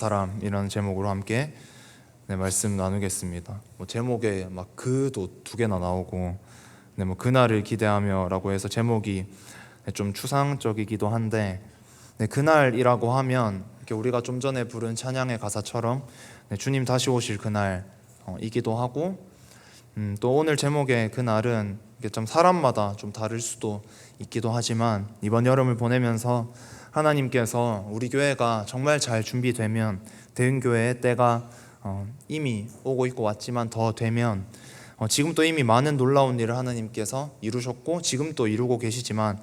사람이라는 제목으로 함께 말씀 나누겠습니다. 제목에 막 그도 두 개나 나오고 그날을 기대하며라고 해서 제목이 좀 추상적이기도 한데 그날이라고 하면 이렇게 우리가 좀 전에 부른 찬양의 가사처럼 주님 다시 오실 그날이기도 하고 또 오늘 제목의 그날은 이게 좀 사람마다 좀 다를 수도 있기도 하지만 이번 여름을 보내면서 하나님께서 우리 교회가 정말 잘 준비되면 대흥교회의 때가 이미 오고 있고 왔지만 더 되면 지금도 이미 많은 놀라운 일을 하나님께서 이루셨고 지금 또 이루고 계시지만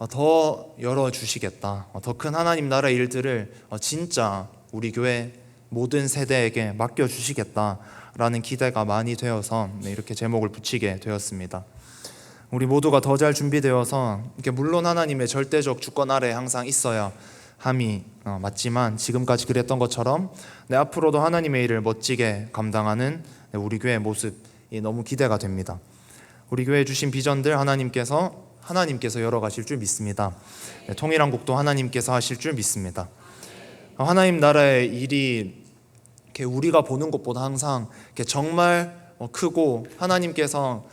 더 열어주시겠다, 더 큰 하나님 나라의 일들을 진짜 우리 교회 모든 세대에게 맡겨주시겠다라는 기대가 많이 되어서 이렇게 제목을 붙이게 되었습니다. 우리 모두가 더 잘 준비되어서 이렇게 물론 하나님의 절대적 주권 아래 항상 있어야 함이 맞지만 지금까지 그랬던 것처럼 앞으로도 하나님의 일을 멋지게 감당하는 우리 교회의 모습이 너무 기대가 됩니다. 우리 교회에 주신 비전들 하나님께서 열어가실 줄 믿습니다. 통일한국도 하나님께서 하실 줄 믿습니다. 하나님 나라의 일이 이렇게 우리가 보는 것보다 항상 이렇게 정말 크고 하나님께서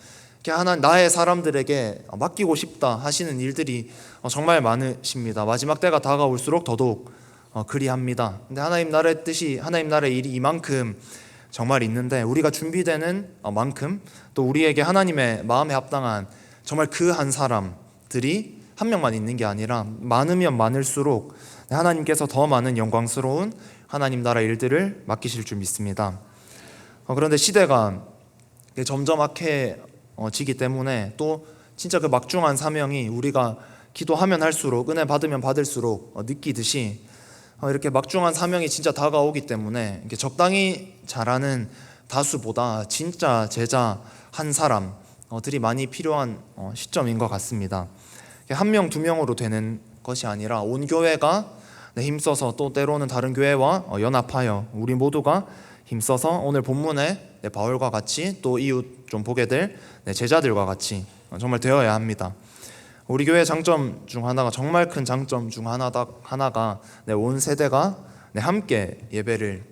나의 사람들에게 맡기고 싶다 하시는 일들이 정말 많으십니다. 마지막 때가 다가올수록 더더욱 그리합니다. 근데 하나님 나라의 뜻이, 하나님 나라의 일이 이만큼 정말 있는데 우리가 준비되는 만큼 또 우리에게 하나님의 마음에 합당한 정말 그 한 사람들이 한 명만 있는 게 아니라 많으면 많을수록 하나님께서 더 많은 영광스러운 하나님 나라 일들을 맡기실 줄 믿습니다. 그런데 시대가 점점 지기 때문에 또 진짜 그 막중한 사명이 우리가 기도하면 할수록 은혜 받으면 받을수록 느끼듯이 이렇게 막중한 사명이 진짜 다가오기 때문에 이렇게 적당히 잘하는 다수보다 진짜 제자 한 사람들이 많이 필요한 시점인 것 같습니다. 한 명, 두 명으로 되는 것이 아니라 온 교회가 힘써서 또 때로는 다른 교회와 연합하여 우리 모두가 힘써서 오늘 본문에 바울과 같이 또 이웃 좀 보게 될 제자들과 같이 정말 되어야 합니다. 우리 교회의 장점 중 하나가, 정말 큰 장점 중 하나가 온 세대가 함께 예배를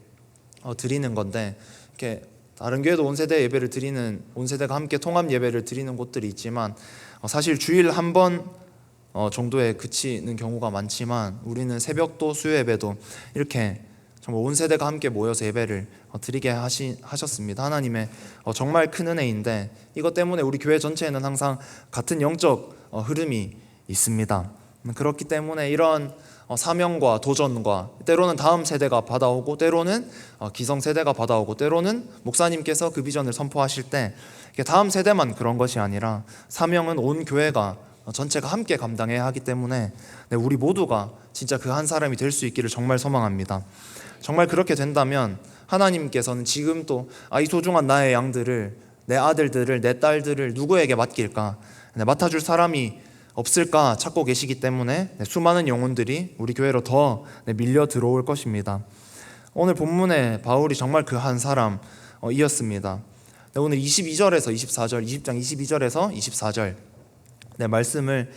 드리는 건데, 이렇게 다른 교회도 온 세대가 함께 통합 예배를 드리는 곳들이 있지만 사실 주일 한 번 정도에 그치는 경우가 많지만 우리는 새벽도 수요 예배도 이렇게 정말 온 세대가 함께 모여서 예배를 드리게 하셨습니다. 하나님의 정말 큰 은혜인데 이것 때문에 우리 교회 전체에는 항상 같은 영적 흐름이 있습니다. 그렇기 때문에 이런 사명과 도전과 때로는 다음 세대가 받아오고 때로는 기성세대가 받아오고 때로는 목사님께서 그 비전을 선포하실 때 다음 세대만 그런 것이 아니라 사명은 온 교회가 전체가 함께 감당해야 하기 때문에 우리 모두가 진짜 그 한 사람이 될 수 있기를 정말 소망합니다. 정말 그렇게 된다면 하나님께서는 지금 또 이 소중한 나의 양들을, 내 아들들을, 내 딸들을 누구에게 맡길까, 맡아줄 사람이 없을까 찾고 계시기 때문에 수많은 영혼들이 우리 교회로 더 밀려 들어올 것입니다. 오늘 본문에 바울이 정말 그 한 사람이었습니다. 오늘 22절에서 24절, 20장 22절에서 24절 말씀을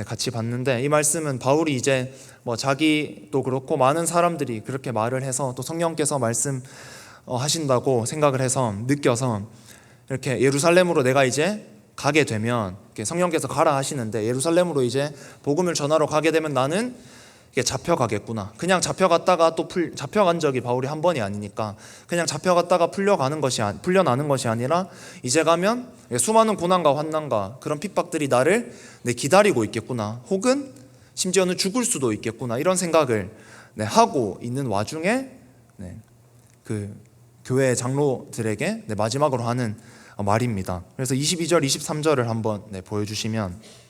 같이 봤는데, 이 말씀은 바울이 이제 자기도 그렇고 많은 사람들이 그렇게 말을 해서 또 성령께서 말씀하신다고 생각을 해서 느껴서 이렇게 예루살렘으로 내가 이제 가게 되면, 성령께서 가라 하시는데 예루살렘으로 이제 복음을 전하러 가게 되면 나는 잡혀가겠구나. 그냥 잡혀갔다가 또 잡혀간 적이 바울이 한 번이 아니니까 그냥 잡혀갔다가 풀려나는 것이 아니라 이제 가면 수많은 고난과 환난과 그런 핍박들이 나를 기다리고 있겠구나, 혹은 심지어는 죽을 수도 있겠구나, 이런 생각을 하고 있는 와중에 그 교회 장로들에게 마지막으로 하는 말입니다. 그래서 22절 23절을 한번 보여주시면,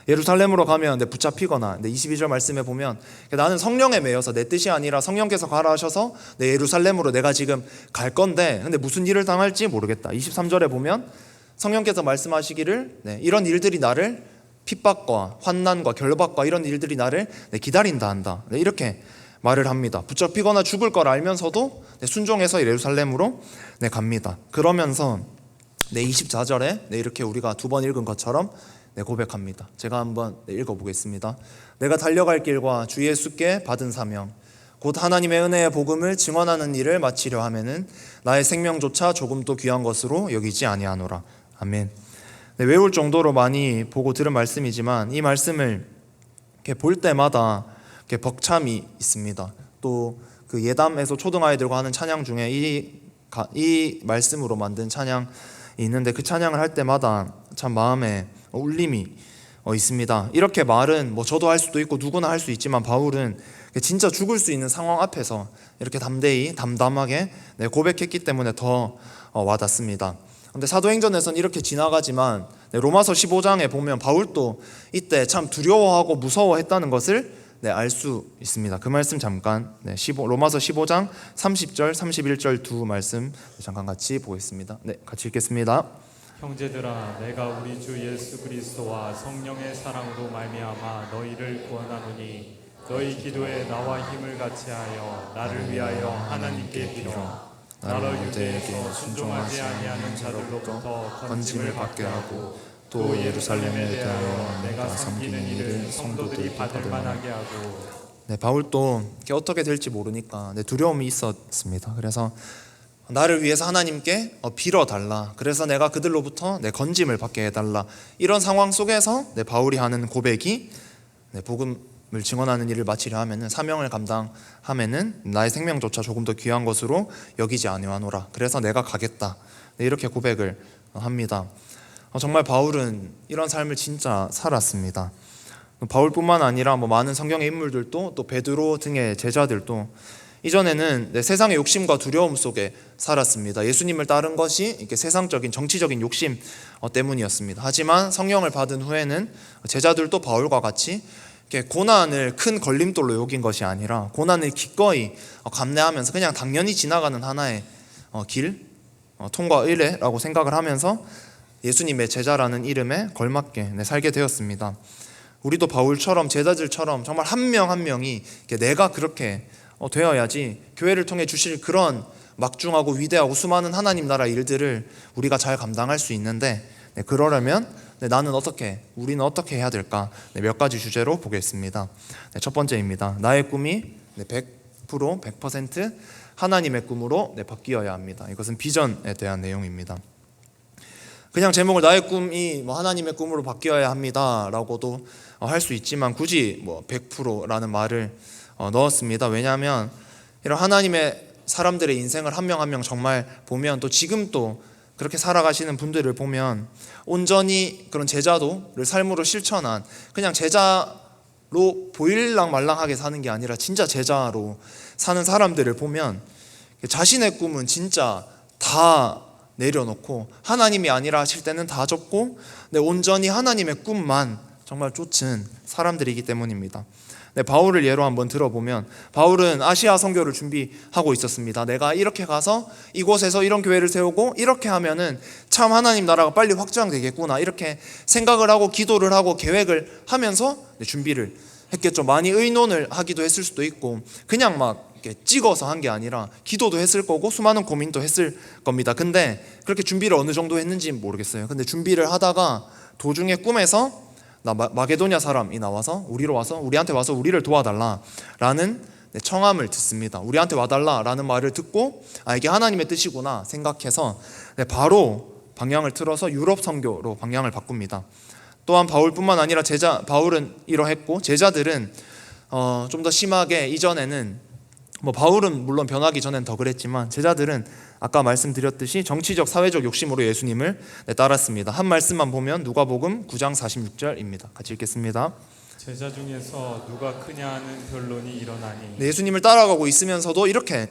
예루살렘으로 가면 붙잡히거나 22절 말씀에 보면 나는 성령에 매여서 내 뜻이 아니라 성령께서 가라 하셔서 예루살렘으로 내가 지금 갈 건데 근데 무슨 일을 당할지 모르겠다. 23절에 보면 성령께서 말씀하시기를 이런 일들이 나를, 핍박과 환난과 결박과 이런 일들이 나를 기다린다 한다, 이렇게 말을 합니다. 붙잡히거나 죽을 걸 알면서도 순종해서 예루살렘으로 갑니다. 그러면서 24절에 이렇게 우리가 두 번 읽은 것처럼 고백합니다. 제가 한번 읽어보겠습니다. 내가 달려갈 길과 주 예수께 받은 사명 곧 하나님의 은혜의 복음을 증언하는 일을 마치려 하면은 나의 생명조차 조금도 귀한 것으로 여기지 아니하노라. 아멘. 네, 외울 정도로 많이 보고 들은 말씀이지만 이 말씀을 이렇게 볼 때마다 이렇게 벅참이 있습니다. 또 그 예담에서 초등아이들과 하는 찬양 중에 이 말씀으로 만든 찬양이 있는데 그 찬양을 할 때마다 참 마음에 울림이 있습니다. 이렇게 말은 뭐 저도 할 수도 있고 누구나 할 수 있지만 바울은 진짜 죽을 수 있는 상황 앞에서 이렇게 담담하게 고백했기 때문에 더 와닿습니다. 근데 사도행전에서는 이렇게 지나가지만 로마서 15장에 보면 바울도 이때 참 두려워하고 무서워했다는 것을 알 수 있습니다. 그 말씀 잠깐 로마서 15장 30절 31절 두 말씀 잠깐 같이 보겠습니다. 같이 읽겠습니다. 형제들아, 내가 우리 주 예수 그리스도와 성령의 사랑으로 말미암아 너희를 구원하노니 너희 기도에 나와 힘을 같이하여 나를 위하여 하나님께 빌어 나로 유대에게 순종하지 아니하는 자들로부터 건짐을 받게 하고 또 예루살렘에 대하여 내가 섬기는 일을 성도들이 받을 만하게 하고. 바울도 어떻게 될지 모르니까 두려움이 있었습니다. 그래서 나를 위해서 하나님께 빌어달라. 그래서 내가 그들로부터 건짐을 받게 해달라. 이런 상황 속에서 바울이 하는 고백이 복음을 증언하는 일을 마치려 하면은 사명을 감당하면은 나의 생명조차 조금 더 귀한 것으로 여기지 아니하노라. 그래서 내가 가겠다. 이렇게 고백을 합니다. 정말 바울은 이런 삶을 진짜 살았습니다. 바울뿐만 아니라 많은 성경의 인물들도 또 베드로 등의 제자들도 이전에는 세상의 욕심과 두려움 속에 살았습니다. 예수님을 따른 것이 이렇게 세상적인 정치적인 욕심 때문이었습니다. 하지만 성령을 받은 후에는 제자들도 바울과 같이 이렇게 고난을 큰 걸림돌로 여긴 것이 아니라 고난을 기꺼이 감내하면서 그냥 당연히 지나가는 하나의 길, 통과 의례라고 생각을 하면서 예수님의 제자라는 이름에 걸맞게 살게 되었습니다. 우리도 바울처럼 제자들처럼 정말 한 명 한 명이 내가 그렇게 되어야지 교회를 통해 주실 그런 막중하고 위대하고 수많은 하나님 나라 일들을 우리가 잘 감당할 수 있는데 그러려면 우리는 어떻게 해야 될까? 몇 가지 주제로 보겠습니다. 첫 번째입니다. 나의 꿈이 100% 하나님의 꿈으로 바뀌어야 합니다. 이것은 비전에 대한 내용입니다. 그냥 제목을 나의 꿈이 하나님의 꿈으로 바뀌어야 합니다 라고도 할 수 있지만 굳이 100%라는 말을 넣었습니다. 왜냐하면 이런 하나님의 사람들의 인생을 한 명 한 명 정말 보면 또 지금 또 그렇게 살아가시는 분들을 보면 온전히 그런 제자도를 삶으로 실천한 그냥 제자로 보일랑 말랑하게 사는 게 아니라 진짜 제자로 사는 사람들을 보면 자신의 꿈은 진짜 다 내려놓고 하나님이 아니라 하실 때는 다 접고 온전히 하나님의 꿈만 정말 쫓은 사람들이기 때문입니다. 바울을 예로 한번 들어보면 바울은 아시아 선교를 준비하고 있었습니다. 내가 이렇게 가서 이곳에서 이런 교회를 세우고 이렇게 하면은 참 하나님 나라가 빨리 확장되겠구나 이렇게 생각을 하고 기도를 하고 계획을 하면서 준비를 했겠죠. 많이 의논을 하기도 했을 수도 있고 그냥 찍어서 한 게 아니라 기도도 했을 거고 수많은 고민도 했을 겁니다. 근데 그렇게 준비를 어느 정도 했는지 모르겠어요. 근데 준비를 하다가 도중에 꿈에서 마게도냐 사람이 나와서 우리한테 와서 우리를 도와달라라는 청함을 듣습니다. 우리한테 와달라라는 말을 듣고 이게 하나님의 뜻이구나 생각해서 바로 방향을 틀어서 유럽 선교로 방향을 바꿉니다. 또한 바울뿐만 아니라 바울은 이러했고 제자들은 좀 더 심하게 이전에는 바울은 물론 변하기 전엔 더 그랬지만 제자들은 아까 말씀드렸듯이 정치적 사회적 욕심으로 예수님을 따랐습니다. 한 말씀만 보면 누가복음 9장 46절입니다. 같이 읽겠습니다. 제자 중에서 누가 크냐 하는 변론이 일어나니. 예수님을 따라가고 있으면서도 이렇게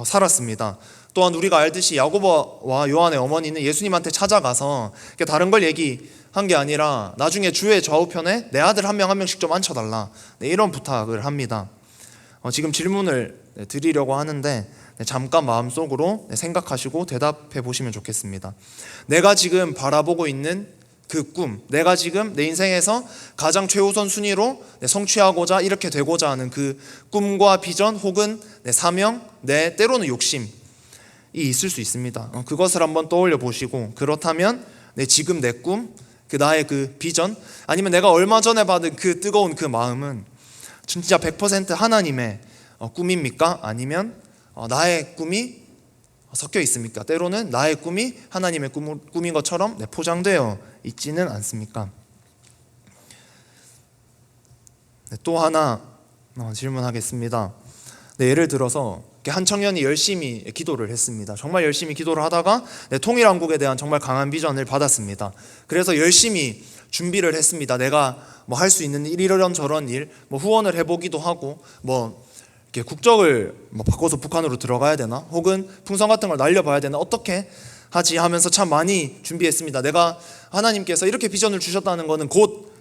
살았습니다. 또한 우리가 알듯이 야고보와 요한의 어머니는 예수님한테 찾아가서 다른 걸 얘기한 게 아니라 나중에 주의 좌우편에 내 아들 한 명 한 명씩 좀 앉혀달라 이런 부탁을 합니다. 지금 질문을 드리려고 하는데 잠깐 마음속으로 생각하시고 대답해 보시면 좋겠습니다. 내가 지금 바라보고 있는 그 꿈, 내가 지금 내 인생에서 가장 최우선 순위로 성취하고자 이렇게 되고자 하는 그 꿈과 비전 혹은 내 사명, 내 때로는 욕심이 있을 수 있습니다. 그것을 한번 떠올려 보시고 그렇다면 지금 내 꿈, 나의 그 비전 아니면 내가 얼마 전에 받은 그 뜨거운 그 마음은 진짜 100% 하나님의 꿈입니까? 아니면 나의 꿈이 섞여 있습니까? 때로는 나의 꿈이 하나님의 꿈인 것처럼 포장되어 있지는 않습니까? 또 하나 질문하겠습니다. 예를 들어서 한 청년이 열심히 기도를 했습니다. 정말 열심히 기도를 하다가 통일왕국에 대한 정말 강한 비전을 받았습니다. 그래서 열심히 준비를 했습니다. 내가 할 수 있는 이런저런 일, 후원을 해보기도 하고, 이렇게 국적을 바꿔서 북한으로 들어가야 되나? 혹은 풍선 같은 걸 날려봐야 되나? 어떻게 하지? 하면서 참 많이 준비했습니다. 내가 하나님께서 이렇게 비전을 주셨다는 거는 곧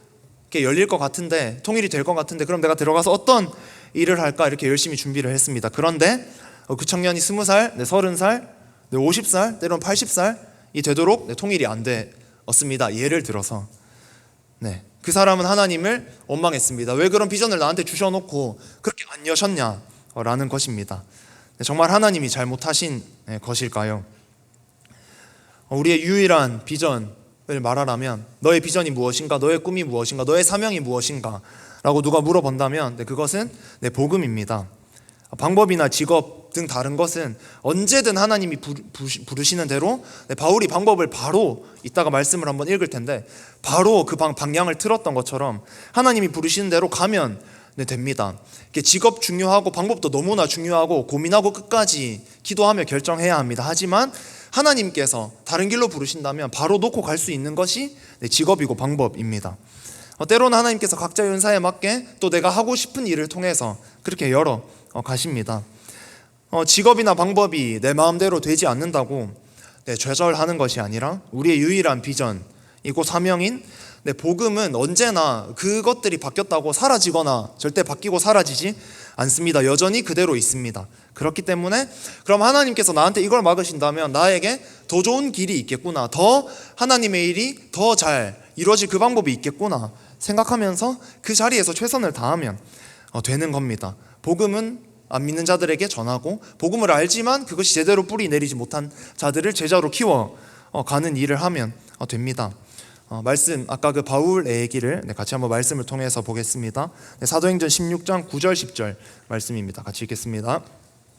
이렇게 열릴 것 같은데, 통일이 될 것 같은데, 그럼 내가 들어가서 어떤 일을 할까? 이렇게 열심히 준비를 했습니다. 그런데 그 청년이 20살, 30살, 50살, 때로는 80살이 되도록 통일이 안 되었습니다. 예를 들어서 그 사람은 하나님을 원망했습니다. 왜 그런 비전을 나한테 주셔놓고 그렇게 안 여셨냐라는 것입니다. 정말 하나님이 잘못하신 것일까요? 우리의 유일한 비전을 말하라면 너의 비전이 무엇인가? 너의 꿈이 무엇인가? 너의 사명이 무엇인가? 라고 누가 물어본다면 그것은 복음입니다. 방법이나 직업 등 다른 것은 언제든 하나님이 부르시는 대로 바울이 방법을 바로 이따가 말씀을 한번 읽을 텐데 바로 그 방향을 틀었던 것처럼 하나님이 부르시는 대로 가면 됩니다. 직업 중요하고 방법도 너무나 중요하고 고민하고 끝까지 기도하며 결정해야 합니다. 하지만 하나님께서 다른 길로 부르신다면 바로 놓고 갈 수 있는 것이 직업이고 방법입니다. 때로는 하나님께서 각자의 은사에 맞게 또 내가 하고 싶은 일을 통해서 그렇게 열어 가십니다. 직업이나 방법이 내 마음대로 되지 않는다고 좌절하는 것이 아니라 우리의 유일한 비전이고 사명인 복음은 언제나 그것들이 바뀌었다고 사라지거나 절대 바뀌고 사라지지 않습니다. 여전히 그대로 있습니다. 그렇기 때문에 그럼 하나님께서 나한테 이걸 막으신다면 나에게 더 좋은 길이 있겠구나, 더 하나님의 일이 더 잘 이루어질 그 방법이 있겠구나 생각하면서 그 자리에서 최선을 다하면 되는 겁니다. 복음은 안 믿는 자들에게 전하고 복음을 알지만 그것이 제대로 뿌리 내리지 못한 자들을 제자로 키워가는 일을 하면 됩니다. 말씀 아까 그 바울의 얘기를 같이 한번 말씀을 통해서 보겠습니다. 사도행전 16장 9절 10절 말씀입니다. 같이 읽겠습니다.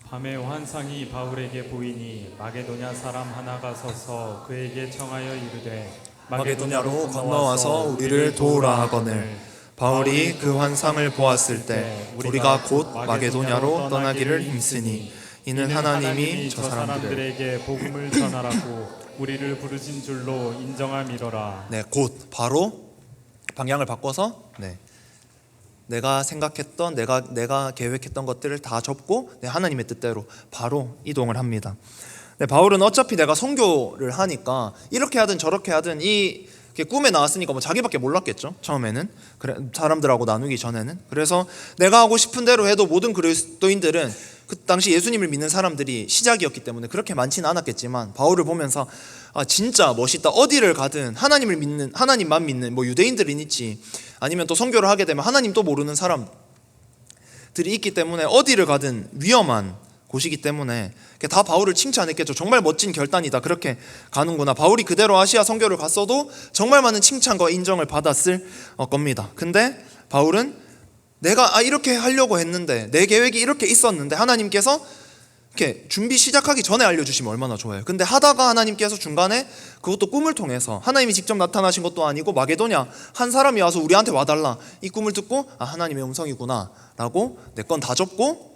밤에 환상이 바울에게 보이니 마게도냐 사람 하나가 서서 그에게 청하여 이르되 마게도냐로 건너와서 우리를 도우라 하거늘 바울이 그 환상을 보았을 때 우리가 곧 마게도냐로 떠나기를 힘쓰니 이는 하나님이 저 사람들에게 복음을 전하라고 우리를 부르신 줄로 인정함이로라. 곧 바로 방향을 바꿔서 내가 생각했던 내가 계획했던 것들을 다 접고 하나님의 뜻대로 바로 이동을 합니다. 바울은 어차피 내가 선교를 하니까 이렇게 하든 저렇게 하든 이 꿈에 나왔으니까 자기밖에 몰랐겠죠. 처음에는 사람들하고 나누기 전에는. 그래서 내가 하고 싶은 대로 해도 모든 그리스도인들은 그 당시 예수님을 믿는 사람들이 시작이었기 때문에 그렇게 많지는 않았겠지만 바울을 보면서 진짜 멋있다. 어디를 가든 하나님만 믿는 유대인들은 있지, 아니면 또 선교를 하게 되면 하나님 또 모르는 사람들이 있기 때문에 어디를 가든 위험한 곳이기 때문에 다 바울을 칭찬했겠죠. 정말 멋진 결단이다. 그렇게 가는구나. 바울이 그대로 아시아 선교를 갔어도 정말 많은 칭찬과 인정을 받았을 겁니다. 근데 바울은 내가 이렇게 하려고 했는데 내 계획이 이렇게 있었는데 하나님께서 이렇게 준비 시작하기 전에 알려주시면 얼마나 좋아요. 근데 하다가 하나님께서 중간에 그것도 꿈을 통해서 하나님이 직접 나타나신 것도 아니고 마게도냐 한 사람이 와서 우리한테 와달라 이 꿈을 듣고 하나님의 음성이구나 라고 내 건 다 접고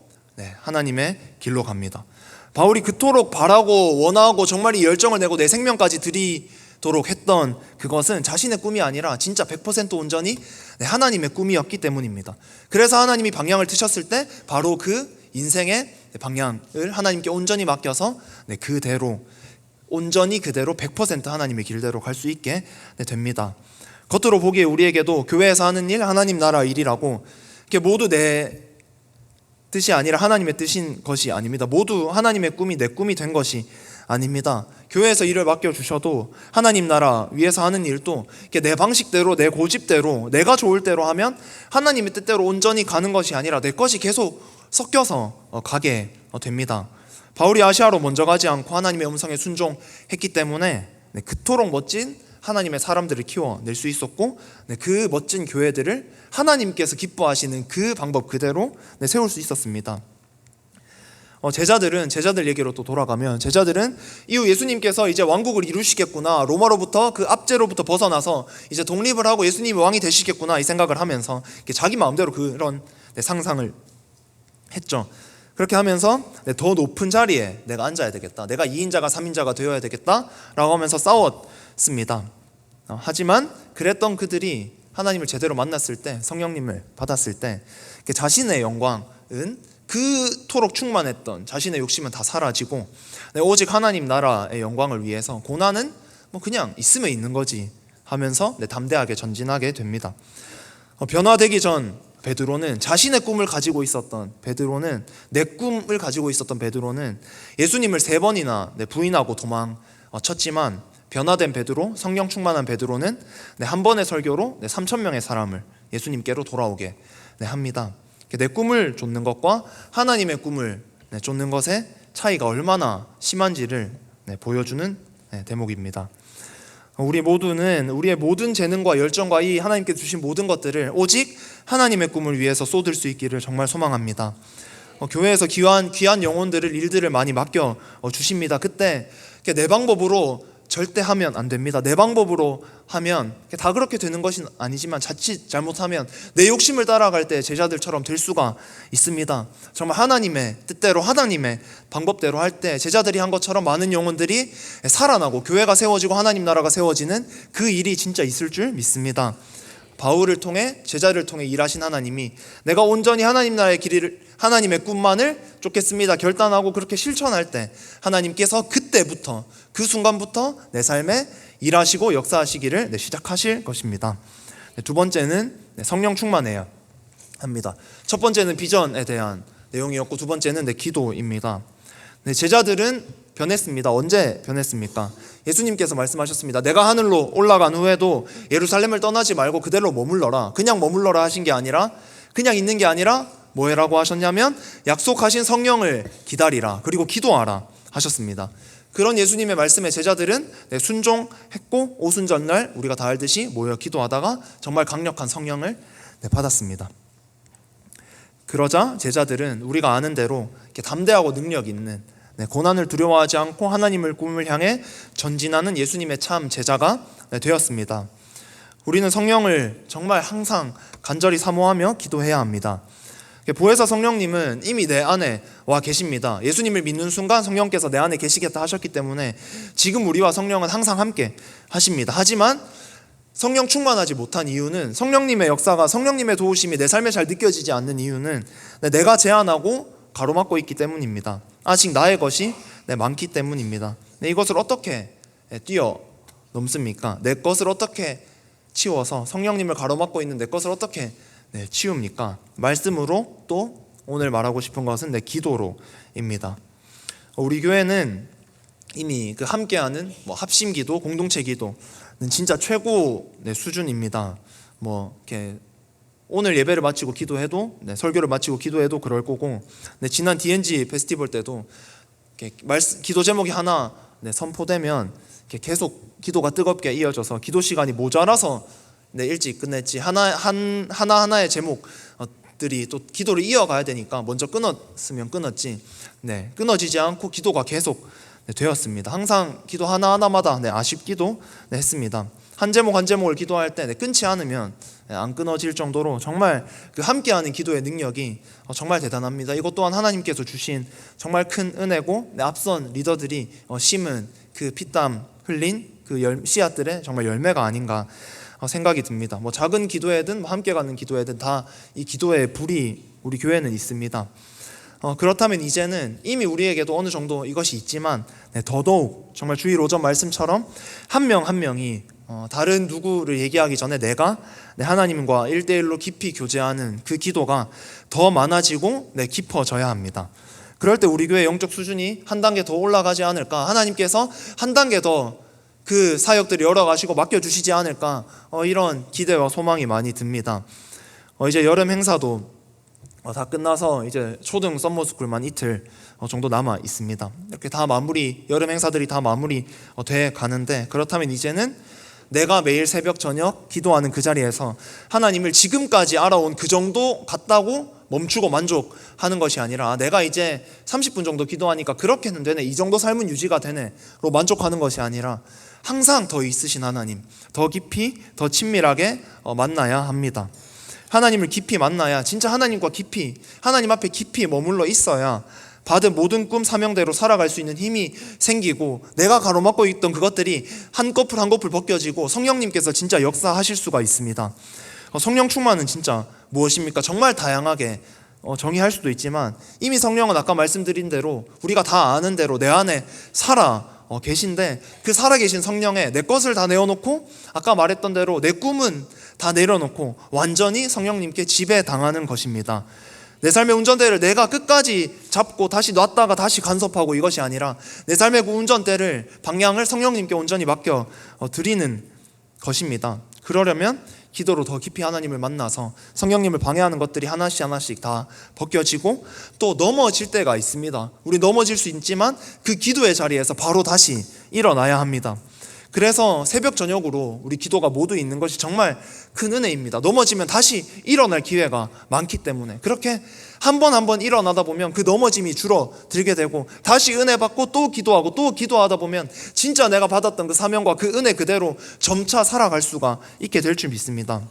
하나님의 길로 갑니다. 바울이 그토록 바라고 원하고 정말 이 열정을 내고 내 생명까지 드리도록 했던 그것은 자신의 꿈이 아니라 진짜 100% 온전히 하나님의 꿈이었기 때문입니다. 그래서 하나님이 방향을 트셨을 때 바로 그 인생의 방향을 하나님께 온전히 맡겨서 그대로 온전히 그대로 100% 하나님의 길대로 갈 수 있게 됩니다. 겉으로 보기에 우리에게도 교회에서 하는 일, 하나님 나라 일이라고 모두 내 뜻이 아니라 하나님의 뜻인 것이 아닙니다. 모두 하나님의 꿈이 내 꿈이 된 것이 아닙니다. 교회에서 일을 맡겨주셔도 하나님 나라 위에서 하는 일도 내 방식대로 내 고집대로 내가 좋을 대로 하면 하나님의 뜻대로 온전히 가는 것이 아니라 내 것이 계속 섞여서 가게 됩니다. 바울이 아시아로 먼저 가지 않고 하나님의 음성에 순종했기 때문에 그토록 멋진 하나님의 사람들을 키워낼 수 있었고 그 멋진 교회들을 하나님께서 기뻐하시는 그 방법 그대로 세울 수 있었습니다. 제자들 얘기로 또 돌아가면 제자들은 이후 예수님께서 이제 왕국을 이루시겠구나, 로마로부터 그 압제로부터 벗어나서 이제 독립을 하고 예수님이 왕이 되시겠구나 이 생각을 하면서 자기 마음대로 그런 상상을 했죠. 그렇게 하면서 더 높은 자리에 내가 앉아야 되겠다, 내가 2인자가 3인자가 되어야 되겠다라고 하면서 싸웠습니다. 하지만 그랬던 그들이 하나님을 제대로 만났을 때, 성령님을 받았을 때 자신의 영광은 그토록 충만했던 자신의 욕심은 다 사라지고 오직 하나님 나라의 영광을 위해서 고난은 뭐 그냥 있으면 있는 거지 하면서 담대하게 전진하게 됩니다. 변화되기 전 베드로는 자신의 꿈을 가지고 있었던 베드로는 내 꿈을 가지고 있었던 베드로는 예수님을 3번이나 부인하고 도망쳤지만 변화된 베드로, 성령 충만한 베드로는 한 번의 설교로 3,000명의 사람을 예수님께로 돌아오게 합니다. 내 꿈을 쫓는 것과 하나님의 꿈을 쫓는 것의 차이가 얼마나 심한지를 보여주는 대목입니다. 우리 모두는 우리의 모든 재능과 열정과 이 하나님께서 주신 모든 것들을 오직 하나님의 꿈을 위해서 쏟을 수 있기를 정말 소망합니다. 교회에서 귀한 영혼들을, 일들을 많이 맡겨 주십니다. 그때 내 방법으로 절대 하면 안 됩니다. 내 방법으로 하면 다 그렇게 되는 것은 아니지만 자칫 잘못하면 내 욕심을 따라갈 때 제자들처럼 될 수가 있습니다. 정말 하나님의 뜻대로, 하나님의 방법대로 할 때 제자들이 한 것처럼 많은 영혼들이 살아나고 교회가 세워지고 하나님 나라가 세워지는 그 일이 진짜 있을 줄 믿습니다. 바울을 통해, 제자를 통해 일하신 하나님이 내가 온전히 하나님 나라의 길을, 하나님의 꿈만을 쫓겠습니다 결단하고 그렇게 실천할 때 하나님께서 그때부터, 그 순간부터 내 삶에 일하시고 역사하시기를 시작하실 것입니다. 두 번째는 성령 충만해야 합니다. 첫 번째는 비전에 대한 내용이었고, 두 번째는 기도입니다. 제자들은 변했습니다. 언제 변했습니까? 예수님께서 말씀하셨습니다. 내가 하늘로 올라간 후에도 예루살렘을 떠나지 말고 그대로 머물러라. 그냥 머물러라 하신 게 아니라, 그냥 있는 게 아니라 뭐 해라고 하셨냐면 약속하신 성령을 기다리라, 그리고 기도하라 하셨습니다. 그런 예수님의 말씀에 제자들은 순종했고 오순절날 우리가 다 알듯이 모여 기도하다가 정말 강력한 성령을 받았습니다. 그러자 제자들은 우리가 아는 대로 이렇게 담대하고 능력 있는, 고난을 두려워하지 않고 하나님을 꿈을 향해 전진하는 예수님의 참 제자가 되었습니다. 우리는 성령을 정말 항상 간절히 사모하며 기도해야 합니다. 보혜사 성령님은 이미 내 안에 와 계십니다. 예수님을 믿는 순간 성령께서 내 안에 계시겠다 하셨기 때문에 지금 우리와 성령은 항상 함께 하십니다. 하지만 성령 충만하지 못한 이유는, 성령님의 역사가, 성령님의 도우심이 내 삶에 잘 느껴지지 않는 이유는 내가 제한하고 가로막고 있기 때문입니다. 아직 나의 것이 많기 때문입니다. 이것을 어떻게 뛰어넘습니까? 내 것을 어떻게 치워서, 성령님을 가로막고 있는 내 것을 어떻게 치웁니까? 말씀으로, 또 오늘 말하고 싶은 것은 기도로입니다. 우리 교회는 이미 그 함께하는 합심기도, 공동체 기도는 진짜 최고 수준입니다. 이렇게 오늘 예배를 마치고 기도해도, 설교를 마치고 기도해도 그럴 거고, 지난 DNG 페스티벌 때도 기도 제목이 하나 선포되면 계속 기도가 뜨겁게 이어져서 기도 시간이 모자라서 일찍 끝냈지, 하나하나의 제목들이 또 기도를 이어가야 되니까 먼저 끊었으면 끊었지, 끊어지지 않고 기도가 계속 되었습니다. 항상 기도 하나하나마다 아쉽기도 했습니다. 한 제목 한 제목을 기도할 때 끊지 않으면 안 끊어질 정도로 정말 그 함께하는 기도의 능력이 정말 대단합니다. 이것 또한 하나님께서 주신 정말 큰 은혜고, 앞선 리더들이 심은 그 피땀 흘린 그 씨앗들의 정말 열매가 아닌가 생각이 듭니다. 작은 기도회든 함께 가는 기도회든 다 이 기도의 불이 우리 교회는 있습니다. 그렇다면 이제는 이미 우리에게도 어느 정도 이것이 있지만 더더욱 정말 주일 오전 말씀처럼 한 명 한 명이 다른 누구를 얘기하기 전에 내가 하나님과 1대1로 깊이 교제하는 그 기도가 더 많아지고 깊어져야 합니다. 그럴 때 우리 교회 영적 수준이 한 단계 더 올라가지 않을까, 하나님께서 한 단계 더 그 사역들을 열어가시고 맡겨주시지 않을까, 이런 기대와 소망이 많이 듭니다. 이제 여름 행사도 다 끝나서 이제 초등 썸머스쿨만 이틀 정도 남아 있습니다. 이렇게 다 여름 행사들이 다 마무리 돼 가는데, 그렇다면 이제는 내가 매일 새벽 저녁 기도하는 그 자리에서 하나님을 지금까지 알아온 그 정도 같다고 멈추고 만족하는 것이 아니라 내가 이제 30분 정도 기도하니까 그렇게는 되네, 이 정도 삶은 유지가 되네로 만족하는 것이 아니라 항상 더 있으신 하나님, 더 깊이 더 친밀하게 만나야 합니다. 하나님을 깊이 만나야, 진짜 하나님과 깊이, 하나님 앞에 깊이 머물러 있어야 받은 모든 꿈 사명대로 살아갈 수 있는 힘이 생기고, 내가 가로막고 있던 그것들이 한꺼풀 한꺼풀 벗겨지고 성령님께서 진짜 역사하실 수가 있습니다. 성령 충만은 진짜 무엇입니까? 정말 다양하게 정의할 수도 있지만, 이미 성령은 아까 말씀드린 대로 우리가 다 아는 대로 내 안에 살아 계신데, 그 살아계신 성령에 내 것을 다 내어놓고, 아까 말했던 대로 내 꿈은 다 내려놓고 완전히 성령님께 지배당하는 것입니다. 내 삶의 운전대를 내가 끝까지 잡고 다시 놨다가 다시 간섭하고, 이것이 아니라 내 삶의 그 운전대를, 방향을 성령님께 온전히 맡겨 드리는 것입니다. 그러려면 기도로 더 깊이 하나님을 만나서 성령님을 방해하는 것들이 하나씩 하나씩 다 벗겨지고, 또 넘어질 때가 있습니다. 우리 넘어질 수 있지만 그 기도의 자리에서 바로 다시 일어나야 합니다. 그래서 새벽 저녁으로 우리 기도가 모두 있는 것이 정말 큰 은혜입니다. 넘어지면 다시 일어날 기회가 많기 때문에, 그렇게 한 번 한 번 일어나다 보면 그 넘어짐이 줄어들게 되고, 다시 은혜 받고 또 기도하고 또 기도하다 보면 진짜 내가 받았던 그 사명과 그 은혜 그대로 점차 살아갈 수가 있게 될 줄 믿습니다.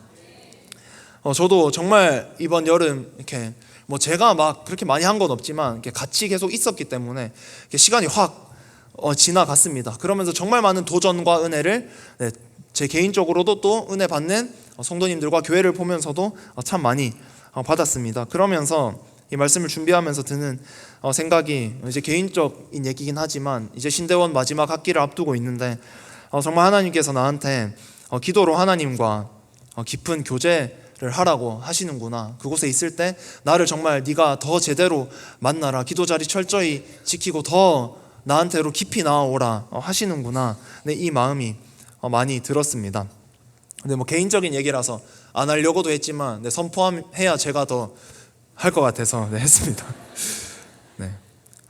저도 정말 이번 여름 이렇게 제가 막 그렇게 많이 한 건 없지만 이렇게 같이 계속 있었기 때문에 시간이 확 지나갔습니다. 그러면서 정말 많은 도전과 은혜를 제 개인적으로도 또 은혜 받는 성도님들과 교회를 보면서도 참 많이 받았습니다. 그러면서 이 말씀을 준비하면서 드는 생각이, 이제 개인적인 얘기긴 하지만 이제 신대원 마지막 학기를 앞두고 있는데, 정말 하나님께서 나한테 기도로 하나님과 깊은 교제를 하라고 하시는구나, 그곳에 있을 때 나를 정말 네가 더 제대로 만나라, 기도 자리 철저히 지키고 더 나한테로 깊이 나아오라 하시는구나, 이 마음이 많이 들었습니다. 근데 개인적인 얘기라서 안 하려고도 했지만 선포해야 제가 더 할 것 같아서 했습니다.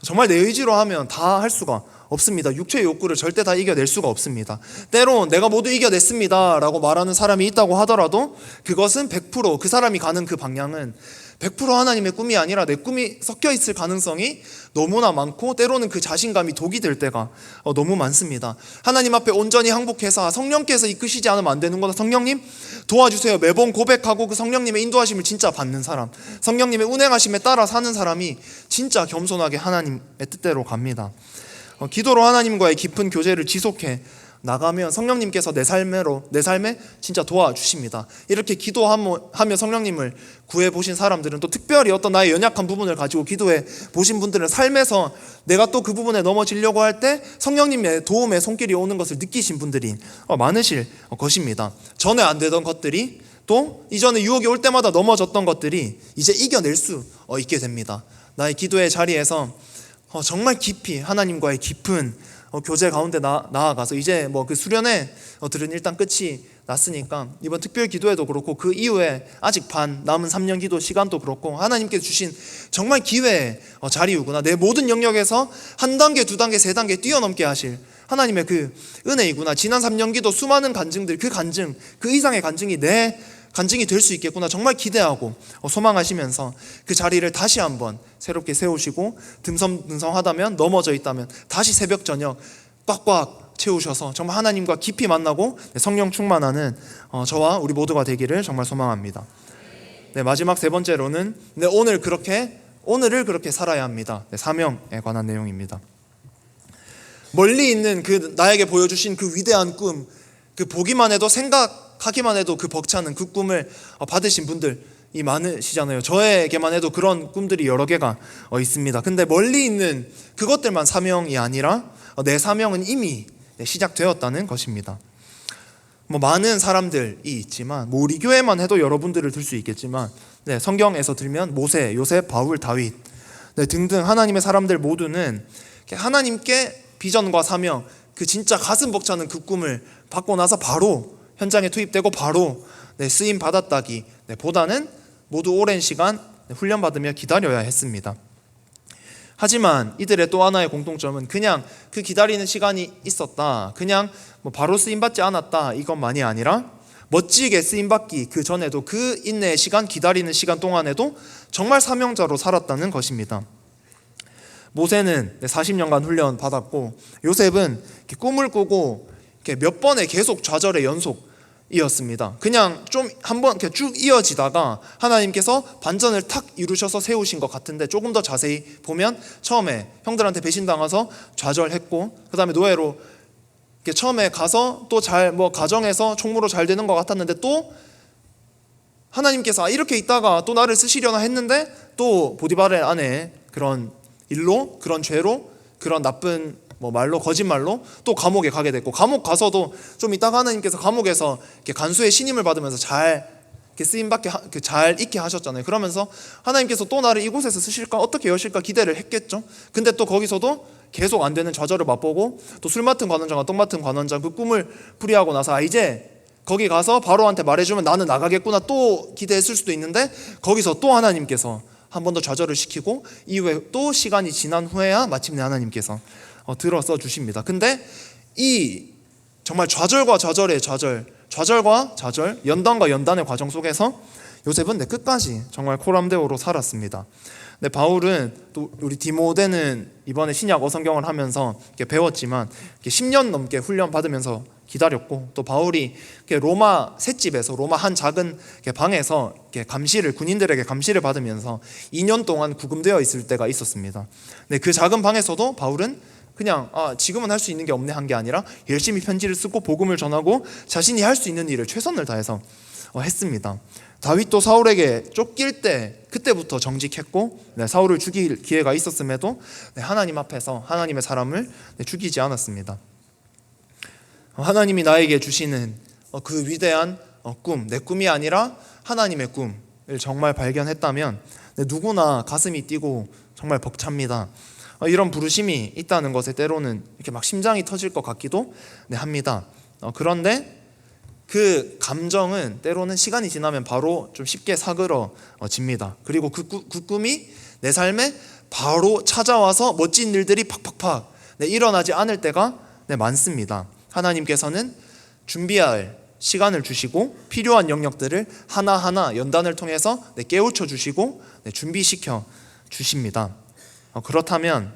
정말 내 의지로 하면 다 할 수가 없습니다. 육체의 욕구를 절대 다 이겨낼 수가 없습니다. 때론 내가 모두 이겨냈습니다 라고 말하는 사람이 있다고 하더라도 그것은 100% 그 사람이 가는 그 방향은 100% 하나님의 꿈이 아니라 내 꿈이 섞여 있을 가능성이 너무나 많고, 때로는 그 자신감이 독이 될 때가 너무 많습니다. 하나님 앞에 온전히 항복해서 성령께서 이끄시지 않으면 안 되는구나, 성령님 도와주세요 매번 고백하고 그 성령님의 인도하심을 진짜 받는 사람, 성령님의 운행하심에 따라 사는 사람이 진짜 겸손하게 하나님의 뜻대로 갑니다. 기도로 하나님과의 깊은 교제를 지속해 나가면 성령님께서 내 삶에 진짜 도와주십니다. 이렇게 기도하며 성령님을 구해보신 사람들은, 또 특별히 어떤 나의 연약한 부분을 가지고 기도해 보신 분들은 삶에서 내가 또 그 부분에 넘어지려고 할 때 성령님의 도움의 손길이 오는 것을 느끼신 분들이 많으실 것입니다. 전에 안 되던 것들이, 또 이전에 유혹이 올 때마다 넘어졌던 것들이 이제 이겨낼 수 있게 됩니다. 나의 기도의 자리에서 정말 깊이 하나님과의 깊은 교제 가운데 나아가서, 이제 그 수련회 들은 일단 끝이 났으니까 이번 특별 기도회도 그렇고 그 이후에 아직 남은 3년 기도 시간도 그렇고, 하나님께 주신 정말 기회의 자리이구나, 내 모든 영역에서 한 단계, 두 단계, 세 단계 뛰어넘게 하실 하나님의 그 은혜이구나, 지난 3년 기도 수많은 간증들, 그 이상의 간증이 내 간증이 될 수 있겠구나, 정말 기대하고 소망하시면서 그 자리를 다시 한번 새롭게 세우시고, 듬성듬성하다면, 넘어져 있다면 다시 새벽 저녁 꽉꽉 채우셔서 정말 하나님과 깊이 만나고 성령 충만하는 저와 우리 모두가 되기를 정말 소망합니다. 마지막 세 번째로는 오늘을 그렇게 살아야 합니다. 사명에 관한 내용입니다. 멀리 있는 그 나에게 보여주신 그 위대한 꿈, 그 보기만 해도 생각하기만 해도 그 벅차는 그 꿈을 받으신 분들이 많으시잖아요. 저에게만 해도 그런 꿈들이 여러 개가 있습니다. 근데 멀리 있는 그것들만 사명이 아니라 내 사명은 이미 시작되었다는 것입니다. 많은 사람들이 있지만, 우리 교회만 해도 여러분들을 들 수 있겠지만, 성경에서 들면 모세, 요셉, 바울, 다윗 등등 하나님의 사람들 모두는 하나님께 비전과 사명, 그 진짜 가슴 벅차는 그 꿈을 받고 나서 바로 현장에 투입되고 바로 쓰임 받았다기 보다는 모두 오랜 시간 훈련받으며 기다려야 했습니다. 하지만 이들의 또 하나의 공통점은 그냥 그 기다리는 시간이 있었다, 그냥 바로 쓰임 받지 않았다, 이것만이 아니라 멋지게 쓰임받기 그 전에도 그 인내의 시간, 기다리는 시간 동안에도 정말 사명자로 살았다는 것입니다. 모세는 40년간 훈련 받았고 요셉은 이렇게 꿈을 꾸고 이렇게 몇 번의 계속 좌절의 연속이었습니다. 그냥 좀 한번 이렇게 쭉 이어지다가 하나님께서 반전을 탁 이루셔서 세우신 것 같은데 조금 더 자세히 보면 처음에 형들한테 배신당해서 좌절했고 그 다음에 노예로 이렇게 처음에 가서 또 잘 뭐 가정에서 총무로 잘 되는 것 같았는데 또 하나님께서 이렇게 있다가 또 나를 쓰시려나 했는데 또 보디발의 아내 그런 일로 그런 죄로 그런 나쁜 뭐 말로 거짓말로 또 감옥에 가게 됐고 감옥 가서도 좀 있다가 하나님께서 감옥에서 이렇게 간수의 신임을 받으면서 잘 이렇게 쓰임 받게 잘 있게 하셨잖아요. 그러면서 하나님께서 또 나를 이곳에서 쓰실까 어떻게 여실까 기대를 했겠죠. 근데 또 거기서도 계속 안 되는 좌절을 맛보고 또 술 맡은 관원장과 떡 맡은 관원장 그 꿈을 풀이하고 나서 이제 거기 가서 바로한테 말해주면 나는 나가겠구나 또 기대했을 수도 있는데 거기서 또 하나님께서 한 번 더 좌절을 시키고 이후에 또 시간이 지난 후에야 마침내 하나님께서 들어서 주십니다. 근데 이 정말 좌절과 좌절의 좌절, 좌절과 좌절, 연단과 연단의 과정 속에서 요셉은 끝까지 정말 코람데오로 살았습니다. 근데 바울은 또 우리 디모데는 이번에 신약 어성경을 하면서 이렇게 배웠지만 이렇게 10년 넘게 훈련 받으면서 기다렸고 또 바울이 로마 셋집에서 로마 한 작은 방에서 감시를 군인들에게 감시를 받으면서 2년 동안 구금되어 있을 때가 있었습니다. 근데 그 작은 방에서도 바울은 그냥 지금은 할 수 있는 게 없네 한 게 아니라 열심히 편지를 쓰고 복음을 전하고 자신이 할 수 있는 일을 최선을 다해서 했습니다. 다윗도 사울에게 쫓길 때 그때부터 정직했고 사울을 죽일 기회가 있었음에도 하나님 앞에서 하나님의 사람을 죽이지 않았습니다. 하나님이 나에게 주시는 그 위대한 꿈, 내 꿈이 아니라 하나님의 꿈을 정말 발견했다면 누구나 가슴이 뛰고 정말 벅찹니다. 이런 부르심이 있다는 것에 때로는 이렇게 막 심장이 터질 것 같기도 합니다. 그런데 그 감정은 때로는 시간이 지나면 바로 좀 쉽게 사그러집니다. 그리고 그 꿈이 내 삶에 바로 찾아와서 멋진 일들이 팍팍팍 일어나지 않을 때가 많습니다. 하나님께서는 준비할 시간을 주시고 필요한 영역들을 하나하나 연단을 통해서 깨우쳐 주시고 준비시켜 주십니다. 그렇다면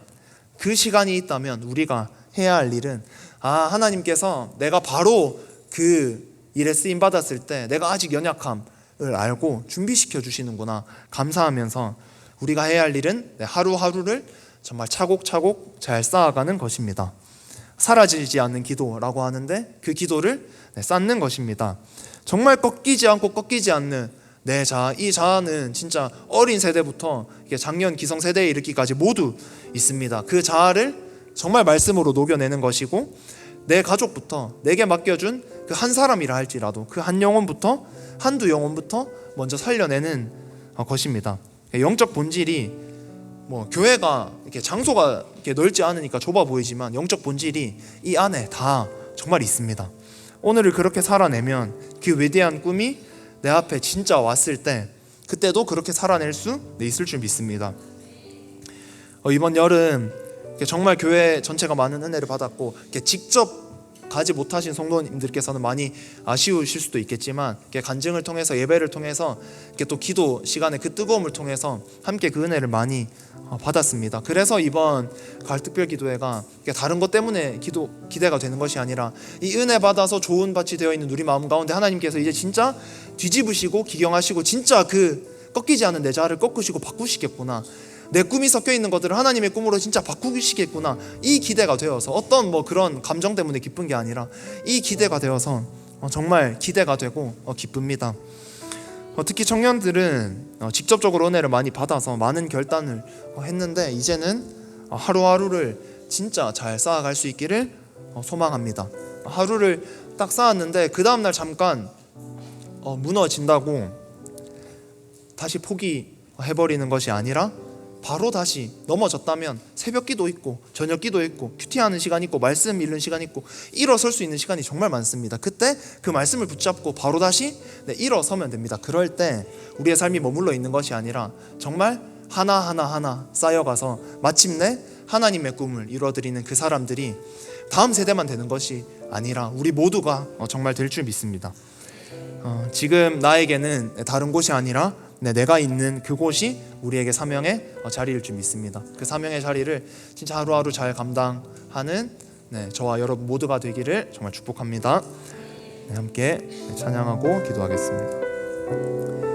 그 시간이 있다면 우리가 해야 할 일은 하나님께서 내가 바로 그 일에 쓰임 받았을 때 내가 아직 연약함을 알고 준비시켜 주시는구나 감사하면서 우리가 해야 할 일은 하루하루를 정말 차곡차곡 잘 쌓아가는 것입니다. 사라지지 않는 기도라고 하는데 그 기도를 쌓는 것입니다. 정말 꺾이지 않고 꺾이지 않는 내 자아, 이 자아는 진짜 어린 세대부터 작년 기성세대에 이르기까지 모두 있습니다. 그 자아를 정말 말씀으로 녹여내는 것이고 내 가족부터 내게 맡겨준 그 한 사람이라 할지라도 그 한 영혼부터 한두 영혼부터 먼저 살려내는 것입니다. 영적 본질이 교회가 이렇게 장소가 이렇게 넓지 않으니까 좁아 보이지만 영적 본질이 이 안에 다 정말 있습니다. 오늘을 그렇게 살아내면 그 위대한 꿈이 내 앞에 진짜 왔을 때 그때도 그렇게 살아낼 수 있을 줄 믿습니다. 이번 여름 정말 교회 전체가 많은 은혜를 받았고 직접 가지 못하신 성도님들께서는 많이 아쉬우실 수도 있겠지만 간증을 통해서 예배를 통해서 또 기도 시간에 그 뜨거움을 통해서 함께 그 은혜를 많이 받았습니다. 그래서 이번 가을 특별 기도회가 다른 것 때문에 기대가 되는 것이 아니라 이 은혜 받아서 좋은 밭이 되어 있는 우리 마음 가운데 하나님께서 이제 진짜 뒤집으시고 기경하시고 진짜 그 꺾이지 않은 내 자아를 꺾으시고 바꾸시겠구나, 내 꿈이 섞여 있는 것들을 하나님의 꿈으로 진짜 바꾸시겠구나, 이 기대가 되어서 어떤 그런 감정 때문에 기쁜 게 아니라 이 기대가 되어서 정말 기대가 되고 기쁩니다. 특히 청년들은 직접적으로 은혜를 많이 받아서 많은 결단을 했는데 이제는 하루하루를 진짜 잘 쌓아갈 수 있기를 소망합니다. 하루를 딱 쌓았는데 그 다음날 잠깐 무너진다고 다시 포기해버리는 것이 아니라 바로 다시 넘어졌다면 새벽 기도 있고 저녁 기도 있고 큐티하는 시간 있고 말씀 읽는 시간 있고 일어설 수 있는 시간이 정말 많습니다. 그때 그 말씀을 붙잡고 바로 다시 일어서면 됩니다. 그럴 때 우리의 삶이 머물러 있는 것이 아니라 정말 하나하나 쌓여가서 마침내 하나님의 꿈을 이루어드리는 그 사람들이 다음 세대만 되는 것이 아니라 우리 모두가 정말 될 줄 믿습니다. 지금 나에게는 다른 곳이 아니라 내가 있는 그곳이 우리에게 사명의 자리일 줄 믿습니다. 그 사명의 자리를 진짜 하루하루 잘 감당하는 저와 여러분 모두가 되기를 정말 축복합니다. 함께 찬양하고 기도하겠습니다.